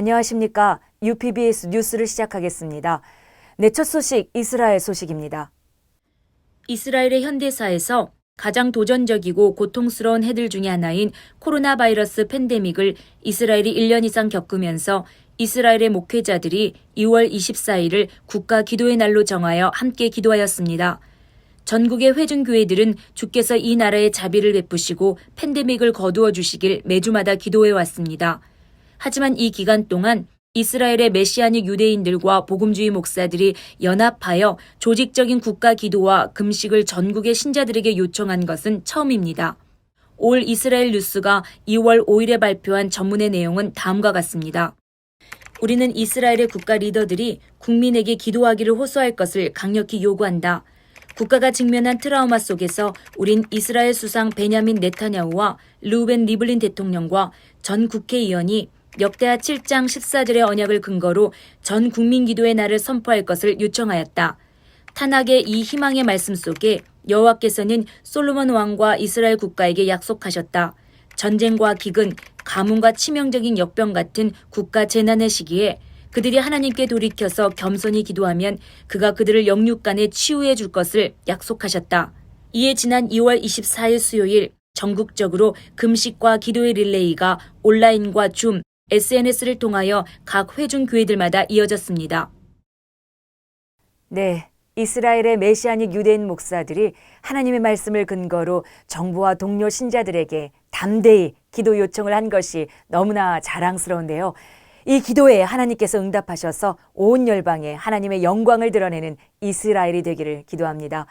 안녕하십니까. UPBS 뉴스를 시작하겠습니다. 네, 첫 소식 이스라엘 소식입니다. 이스라엘의 현대사에서 가장 도전적이고 고통스러운 해들 중의 하나인 코로나 바이러스 팬데믹을 이스라엘이 1년 이상 겪으면서 이스라엘의 목회자들이 2월 24일을 국가 기도의 날로 정하여 함께 기도하였습니다. 전국의 회중교회들은 주께서 이 나라에 자비를 베푸시고 팬데믹을 거두어 주시길 매주마다 기도해 왔습니다. 하지만 이 기간 동안 이스라엘의 메시아닉 유대인들과 복음주의 목사들이 연합하여 조직적인 국가 기도와 금식을 전국의 신자들에게 요청한 것은 처음입니다. 올 이스라엘 뉴스가 2월 5일에 발표한 전문의 내용은 다음과 같습니다. 우리는 이스라엘의 국가 리더들이 국민에게 기도하기를 호소할 것을 강력히 요구한다. 국가가 직면한 트라우마 속에서 우린 이스라엘 수상 베냐민 네타냐후와 르우벤 리블린 대통령과 전 국회의원이 역대하 7장 14절의 언약을 근거로 전 국민 기도의 날을 선포할 것을 요청하였다. 탄악의 이 희망의 말씀 속에 여호와께서는 솔로몬 왕과 이스라엘 국가에게 약속하셨다. 전쟁과 기근, 가뭄과 치명적인 역병 같은 국가 재난의 시기에 그들이 하나님께 돌이켜서 겸손히 기도하면 그가 그들을 영육간에 치유해 줄 것을 약속하셨다. 이에 지난 2월 24일 수요일 전국적으로 금식과 기도의 릴레이가 온라인과 줌, SNS를 통하여 각 회중교회들마다 이어졌습니다. 네, 이스라엘의 메시아닉 유대인 목사들이 하나님의 말씀을 근거로 정부와 동료 신자들에게 담대히 기도 요청을 한 것이 너무나 자랑스러운데요. 이 기도에 하나님께서 응답하셔서 온 열방에 하나님의 영광을 드러내는 이스라엘이 되기를 기도합니다.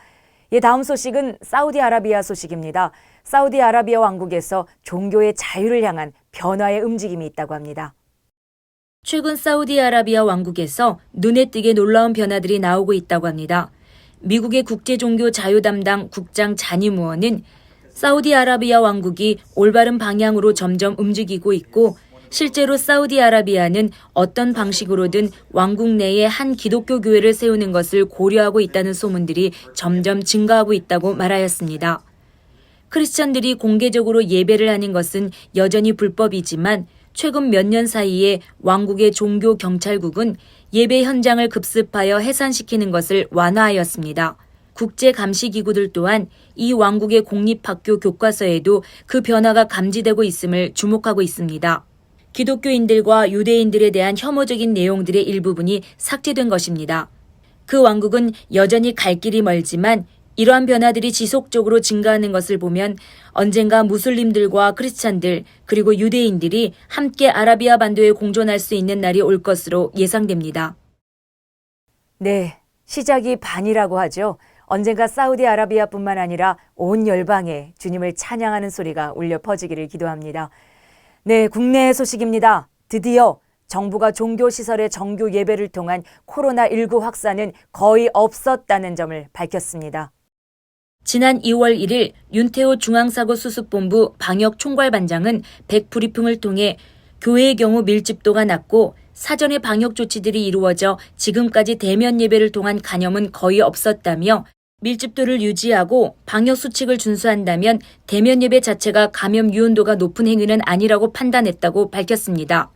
다음 소식은 사우디아라비아 소식입니다. 사우디아라비아 왕국에서 종교의 자유를 향한 변화의 움직임이 있다고 합니다. 최근 사우디아라비아 왕국에서 눈에 띄게 놀라운 변화들이 나오고 있다고 합니다. 미국의 국제종교 자유 담당 국장 자니 무어는 사우디아라비아 왕국이 올바른 방향으로 점점 움직이고 있고 실제로 사우디아라비아는 어떤 방식으로든 왕국 내에 한 기독교 교회를 세우는 것을 고려하고 있다는 소문들이 점점 증가하고 있다고 말하였습니다. 크리스천들이 공개적으로 예배를 하는 것은 여전히 불법이지만 최근 몇 년 사이에 왕국의 종교 경찰국은 예배 현장을 급습하여 해산시키는 것을 완화하였습니다. 국제감시기구들 또한 이 왕국의 공립학교 교과서에도 그 변화가 감지되고 있음을 주목하고 있습니다. 기독교인들과 유대인들에 대한 혐오적인 내용들의 일부분이 삭제된 것입니다. 그 왕국은 여전히 갈 길이 멀지만 이러한 변화들이 지속적으로 증가하는 것을 보면 언젠가 무슬림들과 크리스찬들 그리고 유대인들이 함께 아라비아 반도에 공존할 수 있는 날이 올 것으로 예상됩니다. 네, 시작이 반이라고 하죠. 언젠가 사우디아라비아뿐만 아니라 온 열방에 주님을 찬양하는 소리가 울려 퍼지기를 기도합니다. 네, 국내 소식입니다. 드디어 정부가 종교시설의 정규 예배를 통한 코로나19 확산은 거의 없었다는 점을 밝혔습니다. 지난 2월 1일 윤태호 중앙사고수습본부 방역총괄반장은 100브리핑을 통해 교회의 경우 밀집도가 낮고 사전에 방역 조치들이 이루어져 지금까지 대면 예배를 통한 감염은 거의 없었다며 밀집도를 유지하고 방역 수칙을 준수한다면 대면 예배 자체가 감염 유온도가 높은 행위는 아니라고 판단했다고 밝혔습니다.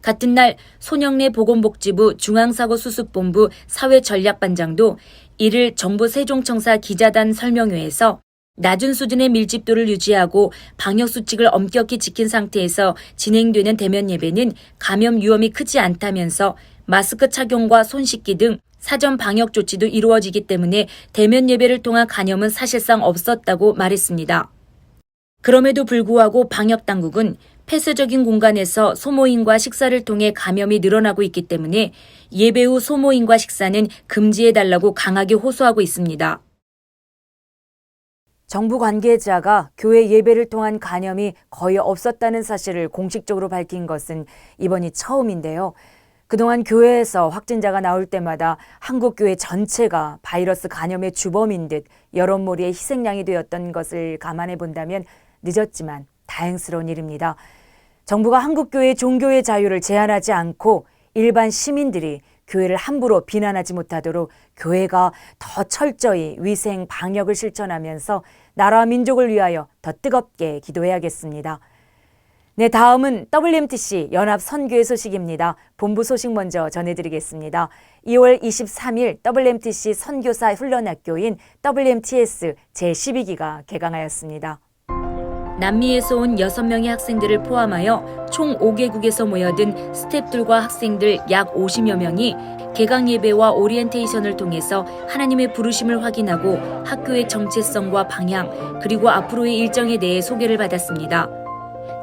같은 날 손영래 보건복지부 중앙사고수습본부 사회전략반장도 이를 정부 세종청사 기자단 설명회에서 낮은 수준의 밀집도를 유지하고 방역 수칙을 엄격히 지킨 상태에서 진행되는 대면 예배는 감염 위험이 크지 않다면서 마스크 착용과 손 씻기 등 사전 방역 조치도 이루어지기 때문에 대면 예배를 통한 감염은 사실상 없었다고 말했습니다. 그럼에도 불구하고 방역당국은 폐쇄적인 공간에서 소모임과 식사를 통해 감염이 늘어나고 있기 때문에 예배 후 소모임과 식사는 금지해달라고 강하게 호소하고 있습니다. 정부 관계자가 교회 예배를 통한 감염이 거의 없었다는 사실을 공식적으로 밝힌 것은 이번이 처음인데요. 그동안 교회에서 확진자가 나올 때마다 한국교회 전체가 바이러스 감염의 주범인 듯 여론몰이의 희생양이 되었던 것을 감안해 본다면 늦었지만 다행스러운 일입니다. 정부가 한국교회의 종교의 자유를 제한하지 않고 일반 시민들이 교회를 함부로 비난하지 못하도록 교회가 더 철저히 위생 방역을 실천하면서 나라와 민족을 위하여 더 뜨겁게 기도해야겠습니다. 네, 다음은 WMTC 연합선교회 소식입니다. 본부 소식 먼저 전해드리겠습니다. 2월 23일 WMTC 선교사 훈련학교인 WMTS 제12기가 개강하였습니다. 남미에서 온 6명의 학생들을 포함하여 총 5개국에서 모여든 스태프들과 학생들 약 50여 명이 개강 예배와 오리엔테이션을 통해서 하나님의 부르심을 확인하고 학교의 정체성과 방향 그리고 앞으로의 일정에 대해 소개를 받았습니다.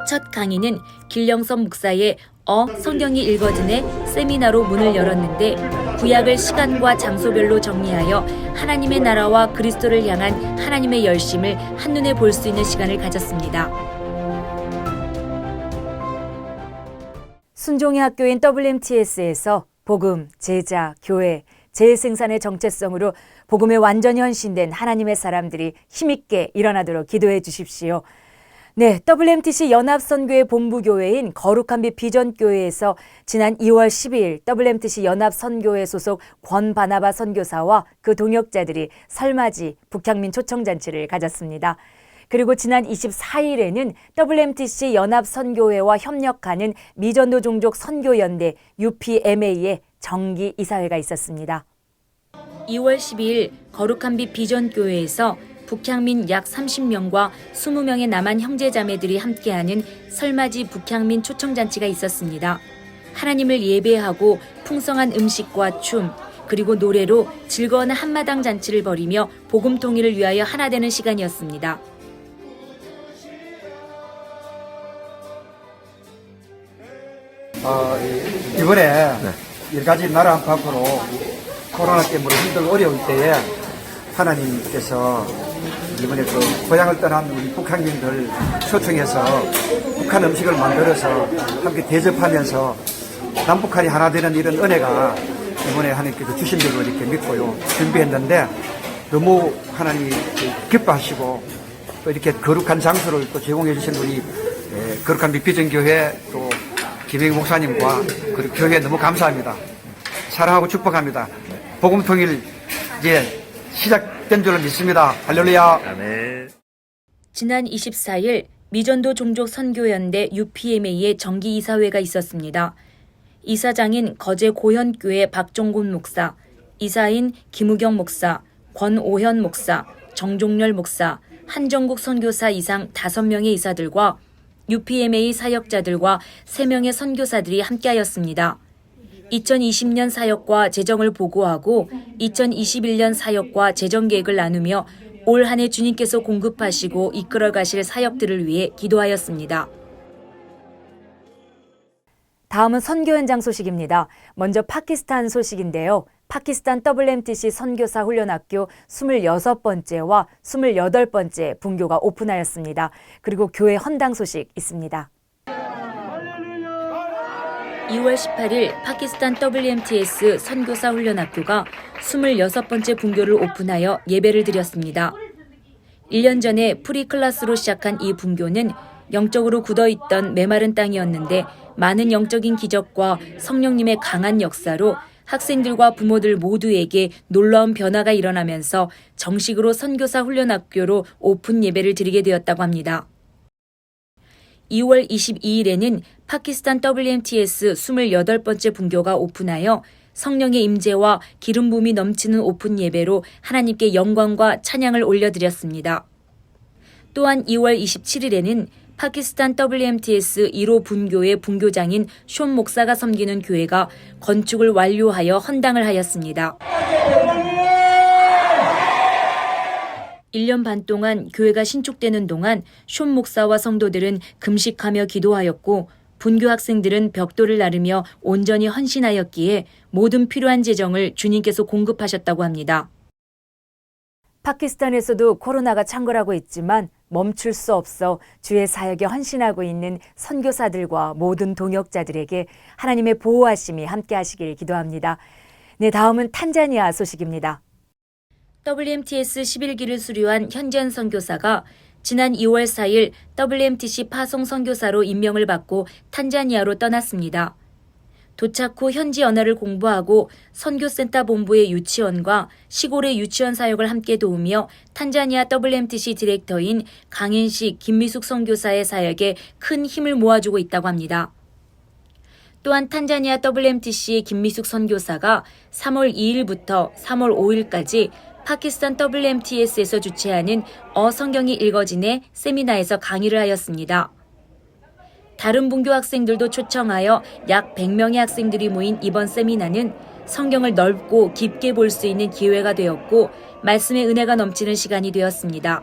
첫 강의는 길령섭 목사의 성경이 읽어지네 세미나로 문을 열었는데 구약을 시간과 장소별로 정리하여 하나님의 나라와 그리스도를 향한 하나님의 열심을 한눈에 볼 수 있는 시간을 가졌습니다. 순종의 학교인 WMTS에서 복음, 제자, 교회, 재생산의 정체성으로 복음에 완전히 헌신된 하나님의 사람들이 힘있게 일어나도록 기도해 주십시오. 네, WMTC 연합선교회 본부교회인 거룩한 빛 비전교회에서 지난 2월 12일 WMTC 연합선교회 소속 권바나바 선교사와 그 동역자들이 설맞이 북향민 초청잔치를 가졌습니다. 그리고 지난 24일에는 WMTC 연합선교회와 협력하는 미전도 종족 선교연대 UPMA의 정기 이사회가 있었습니다. 2월 12일 거룩한 빛 비전교회에서 북향민 약 30명과 20명의 남한 형제자매들이 함께하는 설맞이 북향민 초청잔치가 있었습니다. 하나님을 예배하고 풍성한 음식과 춤, 그리고 노래로 즐거운 한마당 잔치를 벌이며 복음 통일을 위하여 하나 되는 시간이었습니다. 이번에 여러 가지 나라 안팎으로 코로나 때문에 힘들고 어려울 때에 하나님께서 이번에 그 고향을 떠난 우리 북한민들 초청해서 북한 음식을 만들어서 함께 대접하면서 남북한이 하나 되는 이런 은혜가 이번에 하나님께서 주신 줄로 이렇게 믿고요. 준비했는데 너무 하나님이 기뻐하시고 또 이렇게 거룩한 장소를 또 제공해 주신 우리 거룩한 미피전교회 또 김영희 목사님과 그리고 교회에 너무 감사합니다. 사랑하고 축복합니다. 복음통일 이제 시작된 줄로 믿습니다. 할렐루야. 아멘. 지난 24일 미전도 종족 선교연대 UPMA의 정기 이사회가 있었습니다. 이사장인 거제 고현교회 박종곤 목사, 이사인 김우경 목사, 권오현 목사, 정종렬 목사, 한정국 선교사 이상 5명의 이사들과 UPMA 사역자들과 3명의 선교사들이 함께하였습니다. 2020년 사역과 재정을 보고하고 2021년 사역과 재정 계획을 나누며 올 한 해 주님께서 공급하시고 이끌어 가실 사역들을 위해 기도하였습니다. 다음은 선교 현장 소식입니다. 먼저 파키스탄 소식인데요. 파키스탄 WMTC 선교사 훈련학교 26번째와 28번째 분교가 오픈하였습니다. 그리고 교회 헌당 소식 있습니다. 2월 18일 파키스탄 WMTS 선교사 훈련학교가 26번째 분교를 오픈하여 예배를 드렸습니다. 1년 전에 프리클래스로 시작한 이 분교는 영적으로 굳어있던 메마른 땅이었는데 많은 영적인 기적과 성령님의 강한 역사로 학생들과 부모들 모두에게 놀라운 변화가 일어나면서 정식으로 선교사 훈련학교로 오픈 예배를 드리게 되었다고 합니다. 2월 22일에는 파키스탄 WMTS 28번째 분교가 오픈하여 성령의 임재와 기름 부음이 넘치는 오픈 예배로 하나님께 영광과 찬양을 올려드렸습니다. 또한 2월 27일에는 파키스탄 WMTS 1호 분교의 분교장인 숀 목사가 섬기는 교회가 건축을 완료하여 헌당을 하였습니다. 1년 반 동안 교회가 신축되는 동안 숀 목사와 성도들은 금식하며 기도하였고 분교 학생들은 벽돌을 나르며 온전히 헌신하였기에 모든 필요한 재정을 주님께서 공급하셨다고 합니다. 파키스탄에서도 코로나가 창궐하고 있지만 멈출 수 없어 주의 사역에 헌신하고 있는 선교사들과 모든 동역자들에게 하나님의 보호하심이 함께하시길 기도합니다. 네, 다음은 탄자니아 소식입니다. WMTS 11기를 수료한 현지현 선교사가 지난 2월 4일 WMTC 파송 선교사로 임명을 받고 탄자니아로 떠났습니다. 도착 후 현지 언어를 공부하고 선교센터 본부의 유치원과 시골의 유치원 사역을 함께 도우며 탄자니아 WMTC 디렉터인 강인식 김미숙 선교사의 사역에 큰 힘을 모아주고 있다고 합니다. 또한 탄자니아 WMTC의 김미숙 선교사가 3월 2일부터 3월 5일까지 파키스탄 WMTS에서 주최하는 성경이 읽어진의 세미나에서 강의를 하였습니다. 다른 분교 학생들도 초청하여 약 100명의 학생들이 모인 이번 세미나는 성경을 넓고 깊게 볼 수 있는 기회가 되었고 말씀의 은혜가 넘치는 시간이 되었습니다.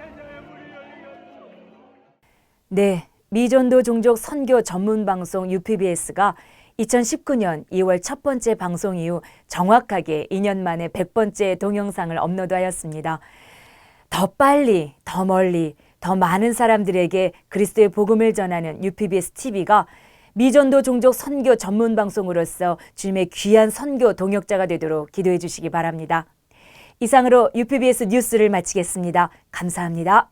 네, 미전도 종족 선교 전문 방송 UPBS가 2019년 2월 첫 번째 방송 이후 정확하게 2년 만에 100번째 동영상을 업로드하였습니다. 더 빨리, 더 멀리, 더 많은 사람들에게 그리스도의 복음을 전하는 UPBS TV가 미전도 종족 선교 전문 방송으로서 주님의 귀한 선교 동역자가 되도록 기도해 주시기 바랍니다. 이상으로 UPBS 뉴스를 마치겠습니다. 감사합니다.